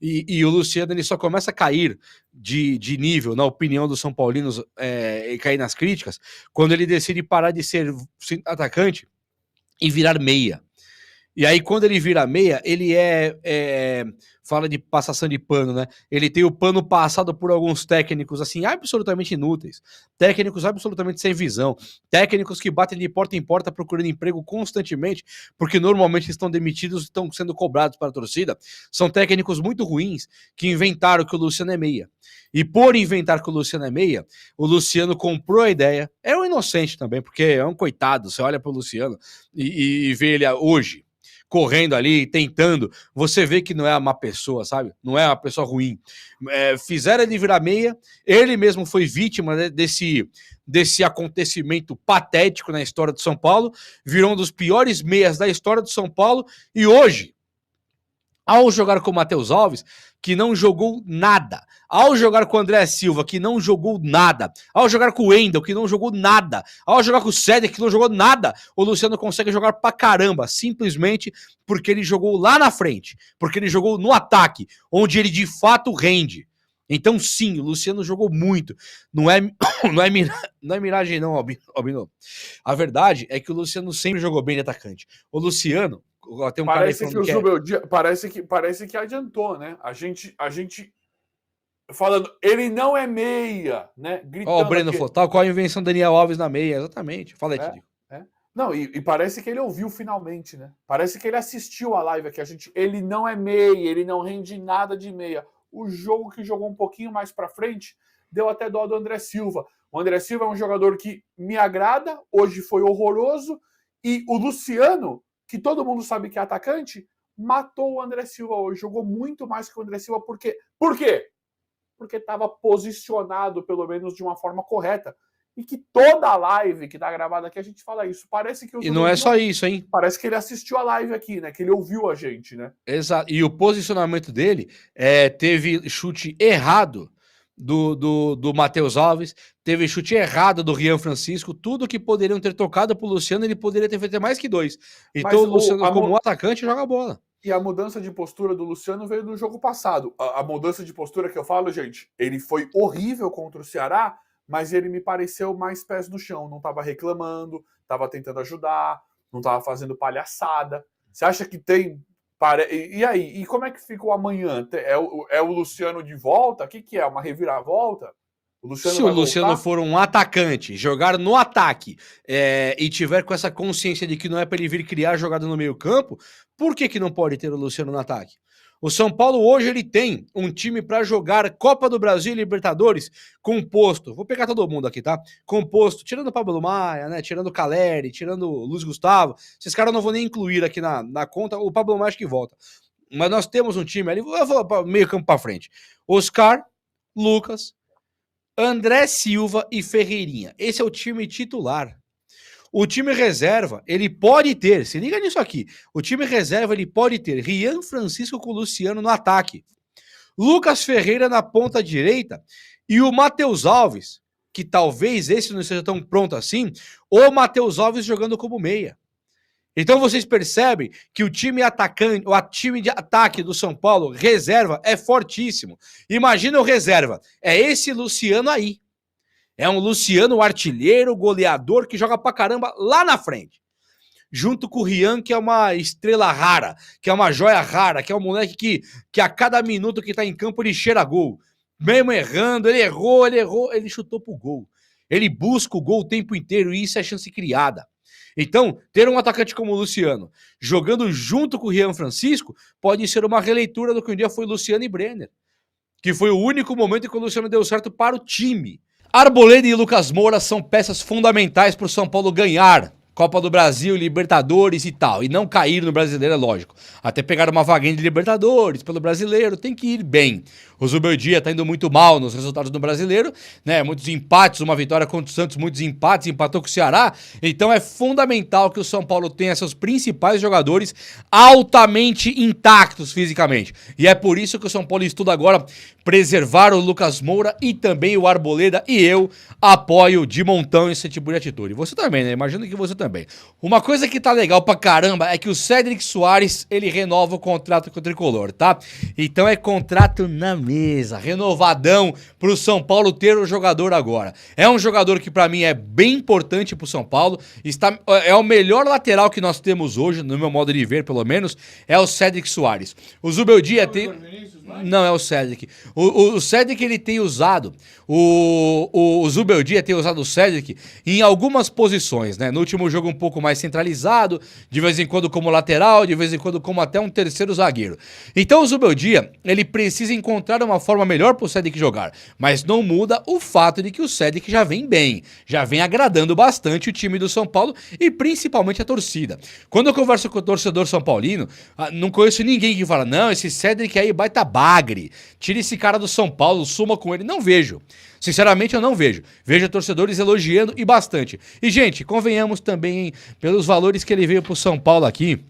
E o Luciano ele só começa a cair de nível, na opinião dos São Paulinos, e cair nas críticas, quando ele decide parar de ser atacante e virar meia. E aí, quando ele vira meia, ele fala de passação de pano, né? Ele tem o pano passado por alguns técnicos, assim, absolutamente inúteis. Técnicos absolutamente sem visão. Técnicos que batem de porta em porta procurando emprego constantemente, porque normalmente estão demitidos e estão sendo cobrados para a torcida. São técnicos muito ruins que inventaram que o Luciano é meia. E por inventar que o Luciano é meia, o Luciano comprou a ideia. É um inocente também, porque é um coitado. Você olha para o Luciano e vê ele hoje correndo ali, tentando, você vê que não é uma pessoa, sabe? Não é uma pessoa ruim. Fizeram ele virar meia, ele mesmo foi vítima, né, desse acontecimento patético na história do São Paulo, virou um dos piores meias da história do São Paulo, e hoje, ao jogar com o Matheus Alves, que não jogou nada, ao jogar com o André Silva, que não jogou nada, ao jogar com o Wendel, que não jogou nada, ao jogar com o Cedric, que não jogou nada, o Luciano consegue jogar pra caramba, simplesmente porque ele jogou lá na frente, porque ele jogou no ataque, onde ele de fato rende. Então sim, o Luciano jogou muito, não é miragem não, Albino. A verdade é que o Luciano sempre jogou bem de atacante. O Luciano, tem um parece que o Zubel parece que adiantou, né? A gente falando, ele não é meia, né? Ó, o Breno falou, tal qual a invenção do Daniel Alves na meia, exatamente. Fala aí, Tidico. Não, e parece que ele ouviu finalmente, né? Parece que ele assistiu a live aqui. Ele não é meia, ele não rende nada de meia. O jogo que jogou um pouquinho mais para frente deu até dó do André Silva. O André Silva é um jogador que me agrada, hoje foi horroroso, e o Luciano, que todo mundo sabe que é atacante, matou o André Silva hoje. Jogou muito mais que o André Silva. Por quê? Porque estava posicionado, pelo menos, de uma forma correta. E que toda a live que tá gravada aqui, a gente fala isso. Parece que e não é só isso, hein? Parece que ele assistiu a live aqui, né? Que ele ouviu a gente, né? Exato. E o posicionamento dele teve chute errado do Matheus Alves, teve chute errado do Rian Francisco, tudo que poderiam ter tocado pro Luciano, ele poderia ter feito mais que 2. Então o Luciano, como atacante, joga a bola. E a mudança de postura do Luciano veio do jogo passado. A mudança de postura que eu falo, gente, ele foi horrível contra o Ceará, mas ele me pareceu mais pés no chão. Não estava reclamando, estava tentando ajudar, não estava fazendo palhaçada. Você acha que tem... E aí? E como é que fica o amanhã? É o Luciano de volta? O que é? Uma reviravolta? Se o Luciano for um atacante, jogar no ataque e tiver com essa consciência de que não é para ele vir criar jogada no meio campo, por que não pode ter o Luciano no ataque? O São Paulo hoje ele tem um time para jogar Copa do Brasil e Libertadores composto. Vou pegar todo mundo aqui, tá? Composto, tirando o Pablo Maia, né? Tirando o Caleri, tirando o Luiz Gustavo. Esses caras eu não vou nem incluir aqui na conta. O Pablo Maia que volta. Mas nós temos um time ali, eu vou meio campo para frente. Oscar, Lucas, André Silva e Ferreirinha. Esse é o time titular. O time reserva, ele pode ter, se liga nisso aqui, o time reserva, ele pode ter Rian Francisco com o Luciano no ataque, Lucas Ferreira na ponta direita e o Matheus Alves, que talvez esse não seja tão pronto assim, o Matheus Alves jogando como meia. Então vocês percebem que o time atacante, o time de ataque do São Paulo, reserva, é fortíssimo. Imagina o reserva, é esse Luciano aí. É um Luciano artilheiro, goleador, que joga pra caramba lá na frente. Junto com o Rian, que é uma estrela rara, que é uma joia rara, que é um moleque que a cada minuto que tá em campo ele cheira gol. Mesmo errando, ele errou, ele chutou pro gol. Ele busca o gol o tempo inteiro e isso é chance criada. Então, ter um atacante como o Luciano jogando junto com o Rian Francisco pode ser uma releitura do que um dia foi Luciano e Brenner, que foi o único momento em que o Luciano deu certo para o time. Arboleda e Lucas Moura são peças fundamentais para o São Paulo ganhar Copa do Brasil, Libertadores e tal, e não cair no Brasileiro, é lógico. Até pegar uma vaguinha de Libertadores pelo Brasileiro, tem que ir bem. O Zubeldia tá indo muito mal nos resultados do Brasileiro, né? Muitos empates, uma vitória contra o Santos, muitos empates, empatou com o Ceará. Então é fundamental que o São Paulo tenha seus principais jogadores altamente intactos fisicamente. E é por isso que o São Paulo estuda agora preservar o Lucas Moura e também o Arboleda, e eu apoio de montão esse tipo de atitude. Você também, né? Imagino que você também também. Uma coisa que tá legal pra caramba é que o Cédric Soares, ele renova o contrato com o Tricolor, tá? Então é contrato na mesa, renovadão pro São Paulo ter o jogador agora. É um jogador que pra mim é bem importante pro São Paulo, é o melhor lateral que nós temos hoje, no meu modo de ver pelo menos, é o Cédric Soares. O Zubeldia tem... Não, é o Cédric. O Cédric, ele tem usado, o Zubeldia tem usado o Cédric em algumas posições, né? No último jogo um pouco mais centralizado, de vez em quando como lateral, de vez em quando como até um terceiro zagueiro. Então o Zubeldia, ele precisa encontrar uma forma melhor pro Cédric jogar, mas não muda o fato de que o Cédric já vem bem, já vem agradando bastante o time do São Paulo e principalmente a torcida. Quando eu converso com o torcedor são paulino, não conheço ninguém que fala, não, esse Cédric aí baita bagre, tira esse cara do São Paulo, suma com ele. Não vejo. Sinceramente, eu não vejo. Vejo torcedores elogiando e bastante. E, gente, convenhamos também, hein, pelos valores que ele veio pro São Paulo aqui,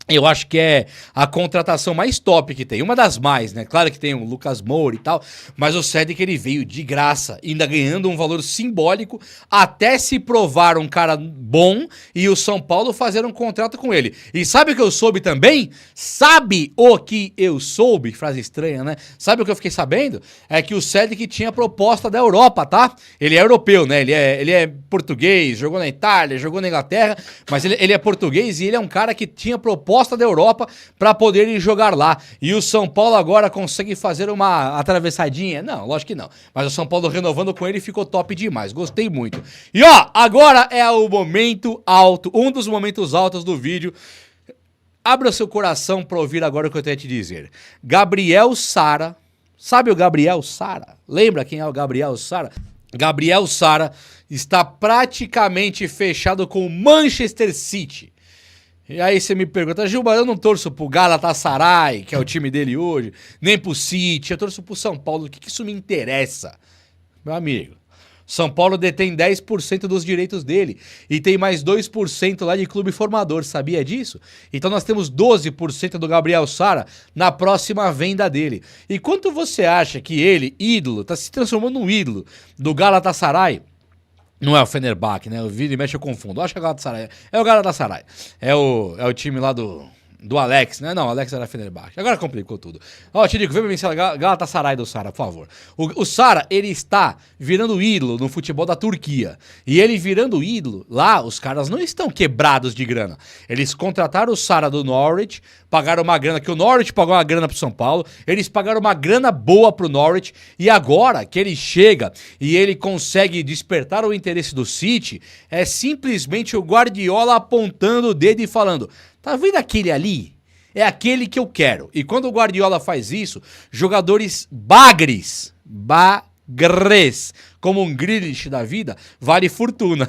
eu acho que é a contratação mais top que tem, uma das mais, né? Claro que tem o Lucas Moura e tal, mas o Cédric, ele veio de graça, ainda ganhando um valor simbólico, até se provar um cara bom e o São Paulo fazer um contrato com ele. E sabe o que eu soube também? Sabe o que eu soube? Frase estranha, né? Sabe o que eu fiquei sabendo? É que o Cédric tinha proposta da Europa, tá? Ele é europeu, né? Ele é português, jogou na Itália, jogou na Inglaterra, mas ele é português e ele é um cara que tinha proposta da Europa para poder ir jogar lá. E o São Paulo agora consegue fazer uma atravessadinha? Não, lógico que não. Mas o São Paulo renovando com ele ficou top demais. Gostei muito. E ó, agora é o momento alto, um dos momentos altos do vídeo. Abra seu coração para ouvir agora o que eu tenho a te dizer. Gabriel Sara, sabe o Gabriel Sara? Lembra quem é o Gabriel Sara? Gabriel Sara está praticamente fechado com o Manchester City. E aí você me pergunta, Gilba, eu não torço pro Galatasaray, que é o time dele hoje, nem pro City, eu torço pro São Paulo, o que isso me interessa? Meu amigo, São Paulo detém 10% dos direitos dele e tem mais 2% lá de clube formador, sabia disso? Então nós temos 12% do Gabriel Sara na próxima venda dele. E quanto você acha que ele, ídolo, tá se transformando num ídolo do Galatasaray? Não é o Fenerbahçe, né? O vira e mexe eu confundo. Eu acho que é o Galatasaray. É o Galatasaray. É o time lá do Alex, né? Não, o Alex era Fenerbahçe. Agora complicou tudo. Ó, Tirico, vem pra mim, Galatasaray do Sara, por favor. O Sara, ele está virando ídolo no futebol da Turquia. E ele virando ídolo, lá os caras não estão quebrados de grana. Eles contrataram o Sara do Norwich, pagaram uma grana, que o Norwich pagou uma grana pro São Paulo, eles pagaram uma grana boa pro Norwich, e agora que ele chega e ele consegue despertar o interesse do City, é simplesmente o Guardiola apontando o dedo e falando, tá vendo aquele ali? É aquele que eu quero. E quando o Guardiola faz isso, jogadores bagres, como um Grealish da vida, vale fortuna.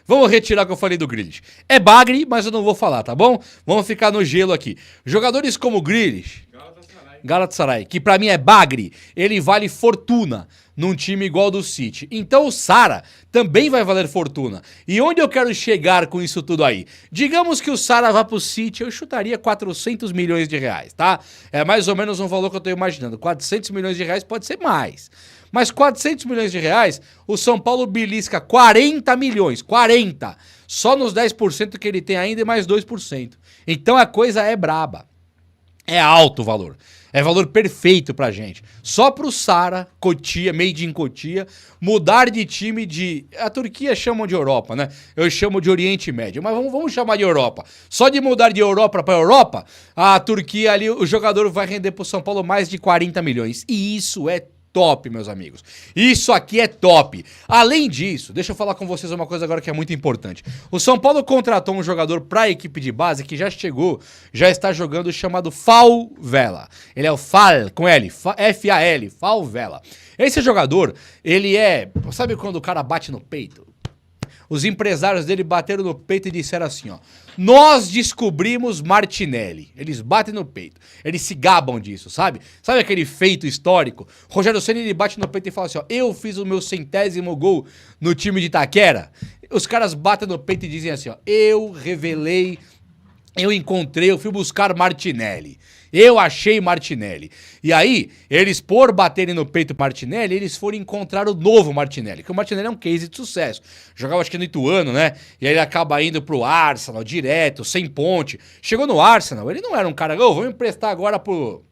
Vamos retirar o que eu falei do Grealish. É bagre, mas eu não vou falar, tá bom? Vamos ficar no gelo aqui. Jogadores como o Grealish, Galatasaray, que pra mim é bagre, ele vale fortuna num time igual ao do City. Então o Sara também vai valer fortuna. E onde eu quero chegar com isso tudo aí? Digamos que o Sara vá pro City, eu chutaria 400 milhões de reais, tá? É mais ou menos um valor que eu tô imaginando. 400 milhões de reais pode ser mais. Mas 400 milhões de reais, o São Paulo belisca 40 milhões, 40, só nos 10% que ele tem ainda e mais 2%. Então a coisa é braba. É alto o valor. É valor perfeito pra gente. Só pro Sara, Cotia, made in Cotia, mudar de time de... A Turquia chamam de Europa, né? Eu chamo de Oriente Médio, mas vamos chamar de Europa. Só de mudar de Europa pra Europa, a Turquia ali, o jogador vai render pro São Paulo mais de 40 milhões. E isso é top, meus amigos. Isso aqui é top. Além disso, deixa eu falar com vocês uma coisa agora que é muito importante. O São Paulo contratou um jogador para a equipe de base que já chegou, já está jogando, chamado Falvela. Ele é o Fal, com L, F-A-L, Falvela. Esse jogador, ele é... Sabe quando o cara bate no peito? Os empresários dele bateram no peito e disseram assim, ó: nós descobrimos Martinelli. Eles batem no peito. Eles se gabam disso, sabe? Sabe aquele feito histórico? Rogério Ceni, ele bate no peito e fala assim, ó: eu fiz o meu 100º gol no time de Itaquera. Os caras batem no peito e dizem assim, ó: eu revelei eu fui buscar Martinelli. Eu achei Martinelli. E aí, eles por baterem no peito Martinelli, eles foram encontrar o novo Martinelli, que o Martinelli é um case de sucesso. Jogava acho que no Ituano, né? E aí ele acaba indo pro Arsenal direto, sem ponte. Chegou no Arsenal, ele não era um cara, vamos emprestar agora pro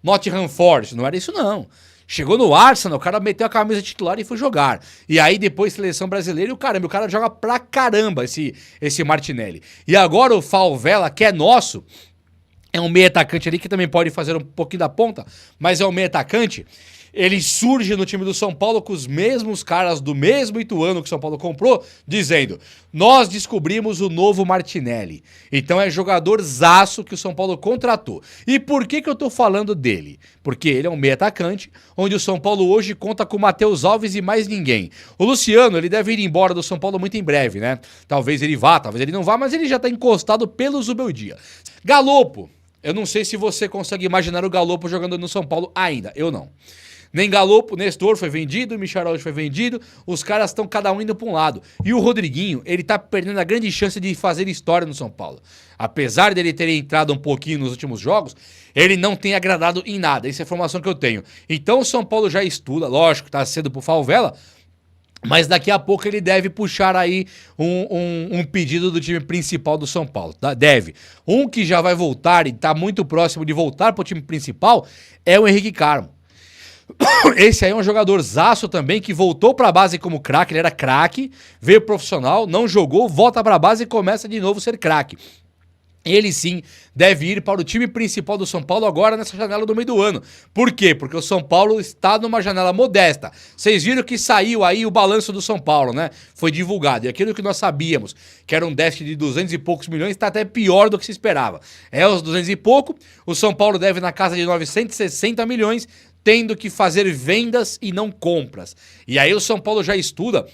Nottingham Forest. Não era isso não. Chegou no Arsenal, o cara meteu a camisa titular e foi jogar. E aí depois seleção brasileira e o cara joga pra caramba esse Martinelli. E agora o Falvela, que é nosso, é um meio atacante ali que também pode fazer um pouquinho da ponta, mas é um meio atacante. Ele surge no time do São Paulo com os mesmos caras do mesmo Ituano que o São Paulo comprou, dizendo: nós descobrimos o novo Martinelli. Então é jogadorzaço que o São Paulo contratou. E por que eu tô falando dele? Porque ele é um meio atacante, onde o São Paulo hoje conta com o Matheus Alves e mais ninguém. O Luciano, ele deve ir embora do São Paulo muito em breve, né? Talvez ele vá, talvez ele não vá, mas ele já tá encostado pelo Zubeldia. Galopo. Eu não sei se você consegue imaginar o Galopo jogando no São Paulo ainda. Eu não. Nem Galopo, Nestor foi vendido, Michael foi vendido, os caras estão cada um indo para um lado. E o Rodriguinho, ele tá perdendo a grande chance de fazer história no São Paulo. Apesar dele ter entrado um pouquinho nos últimos jogos, ele não tem agradado em nada. Essa é a informação que eu tenho. Então o São Paulo já estuda, lógico, tá cedo pro Falvela, mas daqui a pouco ele deve puxar aí um pedido do time principal do São Paulo, tá? Deve. Um que já vai voltar e tá muito próximo de voltar pro time principal é o Henrique Carmo. Esse aí é um jogadorzaço também que voltou pra base como craque, ele era craque, veio profissional, não jogou, volta pra base e começa de novo a ser craque. Ele sim deve ir para o time principal do São Paulo agora nessa janela do meio do ano. Por quê? Porque o São Paulo está numa janela modesta. Vocês viram que saiu aí o balanço do São Paulo, né? Foi divulgado. E aquilo que nós sabíamos, que era um déficit de 200 e poucos milhões, está até pior do que se esperava. É os 200 e pouco, o São Paulo deve na casa de 960 milhões, tendo que fazer vendas e não compras. E aí o São Paulo já estuda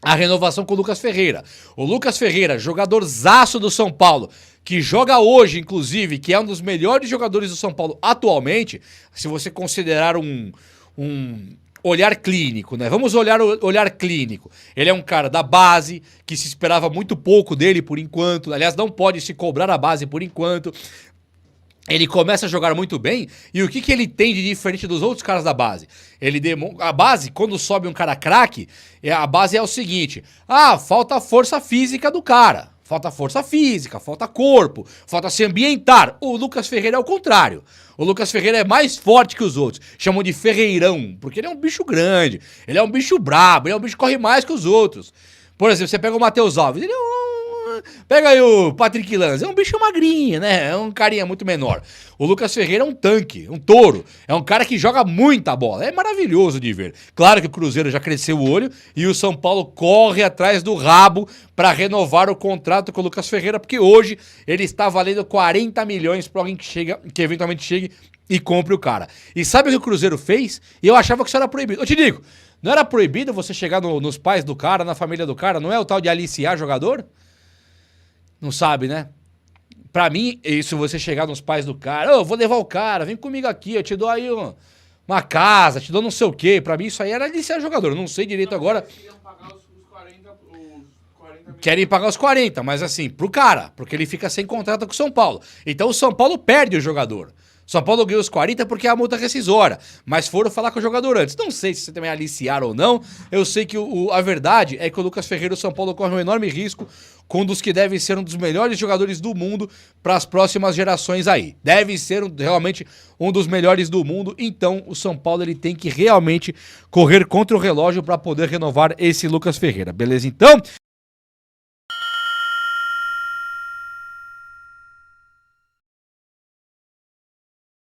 a renovação com o Lucas Ferreira. O Lucas Ferreira, jogadorzaço do São Paulo, que joga hoje, inclusive, que é um dos melhores jogadores do São Paulo atualmente, se você considerar um olhar clínico, né? Vamos olhar o olhar clínico. Ele é um cara da base, que se esperava muito pouco dele por enquanto, aliás, não pode se cobrar a base por enquanto. Ele começa a jogar muito bem, e o que ele tem de diferente dos outros caras da base? A base, quando sobe um cara craque, a base é o seguinte: falta força física do cara. Falta força física, falta corpo, falta se ambientar. O Lucas Ferreira é o contrário. O Lucas Ferreira é mais forte que os outros. Chamam de Ferreirão, porque ele é um bicho grande, ele é um bicho brabo, ele é um bicho que corre mais que os outros. Por exemplo, você pega o Matheus Alves, ele é pega aí o Patrick Lanza, é um bicho magrinho, né? É um carinha muito menor. O Lucas Ferreira é um tanque, um touro. É um cara que joga muita bola. É maravilhoso de ver. Claro que o Cruzeiro já cresceu o olho e o São Paulo corre atrás do rabo para renovar o contrato com o Lucas Ferreira, porque hoje ele está valendo 40 milhões para alguém que eventualmente chegue e compre o cara. E sabe o que o Cruzeiro fez? E eu achava que isso era proibido. Eu te digo, não era proibido você chegar nos pais do cara, na família do cara? Não é o tal de aliciar jogador? Não sabe, né? Pra mim, isso você chegar nos pais do cara, eu vou levar o cara, vem comigo aqui, eu te dou aí uma casa, te dou não sei o quê. Pra mim isso aí era aliciar jogador, eu não sei direito agora. Querem pagar os 40, mas assim, pro cara, porque ele fica sem contrato com o São Paulo. Então o São Paulo perde o jogador. São Paulo ganhou os 40 porque é a multa rescisória, mas foram falar com o jogador antes. Não sei se você também aliciaram ou não, eu sei que a verdade é que o Lucas Ferreira, o São Paulo, corre um enorme risco com um dos que deve ser um dos melhores jogadores do mundo para as próximas gerações aí. Deve ser realmente um dos melhores do mundo, então o São Paulo ele tem que realmente correr contra o relógio para poder renovar esse Lucas Ferreira, beleza? Então...